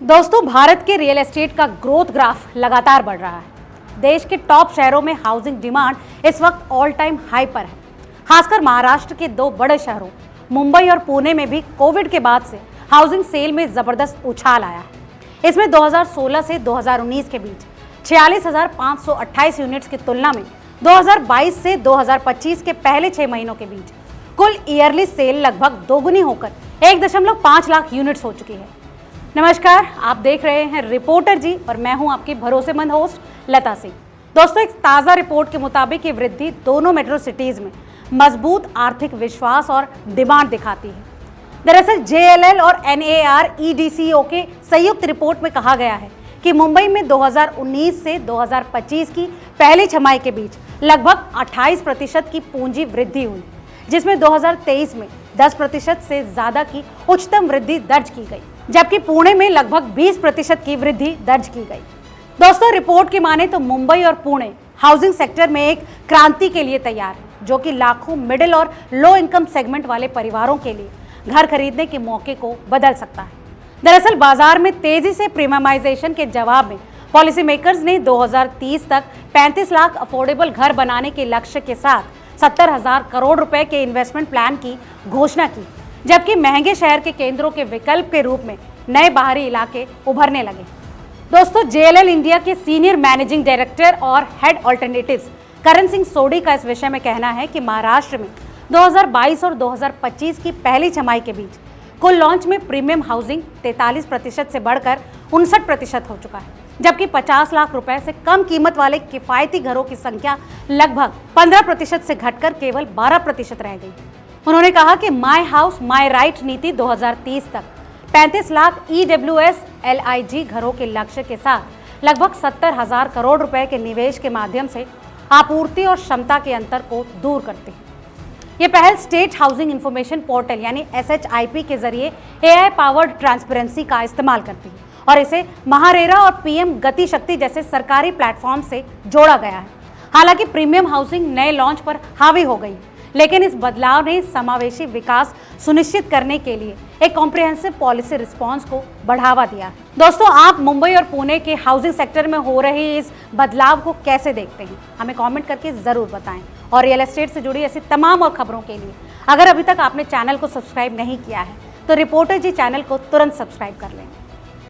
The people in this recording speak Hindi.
दोस्तों, भारत के रियल एस्टेट का ग्रोथ ग्राफ लगातार बढ़ रहा है। देश के टॉप शहरों में हाउसिंग डिमांड इस वक्त ऑल टाइम हाई पर है। खासकर महाराष्ट्र के दो बड़े शहरों मुंबई और पुणे में भी कोविड के बाद से हाउसिंग सेल में जबरदस्त उछाल आया है। इसमें 2016 से 2019 के बीच 46,528 यूनिट्स की तुलना में 2022 से 2025 के पहले 6 महीनों के बीच कुल ईयरली सेल लगभग दोगुनी होकर 1.5 लाख यूनिट्स हो चुकी है। नमस्कार, आप देख रहे हैं रिपोर्टर जी और मैं हूं आपकी भरोसेमंद होस्ट लता सिंह। दोस्तों, एक ताज़ा रिपोर्ट के मुताबिक ये वृद्धि दोनों मेट्रो सिटीज में मजबूत आर्थिक विश्वास और डिमांड दिखाती है। दरअसल JLL और NAREDCO के संयुक्त रिपोर्ट में कहा गया है कि मुंबई में 2019 से 2025 की पहली छमाही के बीच लगभग 28% की पूंजी वृद्धि हुई, जिसमें 2023 में 10% से ज्यादा की उच्चतम वृद्धि दर्ज की गई, जबकि पुणे में लगभग 20% की वृद्धि दर्ज की गई। दोस्तों, रिपोर्ट की माने तो मुंबई और पुणे हाउसिंग सेक्टर में एक क्रांति के लिए तैयार है, जो कि लाखों मिडिल और लो इनकम सेगमेंट वाले परिवारों के लिए घर खरीदने के मौके को बदल सकता है। दरअसल बाजार में तेजी से प्रीमियमाइजेशन के जवाब में पॉलिसी मेकर्स ने 2030 तक 35 लाख अफोर्डेबल घर बनाने के लक्ष्य के साथ 70,000 करोड़ रुपए के इन्वेस्टमेंट प्लान की घोषणा की, जबकि महंगे शहर के केंद्रों के विकल्प के रूप में नए बाहरी इलाके उभरने लगे। दोस्तों, JLL इंडिया के सीनियर मैनेजिंग डायरेक्टर और हेड ऑल्टरनेटिव्स करण सिंह सोडी का इस विषय में कहना है कि महाराष्ट्र में 2022 और 2025 की पहली छमाही के बीच कुल लॉन्च में प्रीमियम हाउसिंग 43% से बढ़कर 59% हो चुका है, जबकि 50 लाख रुपए से कम कीमत वाले किफायती घरों की संख्या लगभग 15% से घटकर केवल 12% रह गई। उन्होंने कहा कि माई हाउस माई राइट नीति 2030 तक 35 लाख EWS LIG घरों के लक्ष्य के साथ लगभग 70,000 करोड़ रुपए के निवेश के माध्यम से आपूर्ति और क्षमता के अंतर को दूर करती है। ये पहल स्टेट हाउसिंग इंफॉर्मेशन पोर्टल यानी SHIP के जरिए AI पावर्ड ट्रांसपेरेंसी का इस्तेमाल करती है और इसे महारेरा और PM गति शक्ति जैसे सरकारी प्लेटफॉर्म से जोड़ा गया है। हालांकि प्रीमियम हाउसिंग नए लॉन्च पर हावी हो गई, लेकिन इस बदलाव ने समावेशी विकास सुनिश्चित करने के लिए एक कॉम्प्रिहेंसिव पॉलिसी रिस्पांस को बढ़ावा दिया। दोस्तों, आप मुंबई और पुणे के हाउसिंग सेक्टर में हो रहे इस बदलाव को कैसे देखते हैं? हमें कमेंट करके जरूर बताएं। और रियल एस्टेट से जुड़ी ऐसी तमाम और खबरों के लिए अगर अभी तक आपने चैनल को सब्सक्राइब नहीं किया है तो रिपोर्टर जी चैनल को तुरंत सब्सक्राइब कर लें।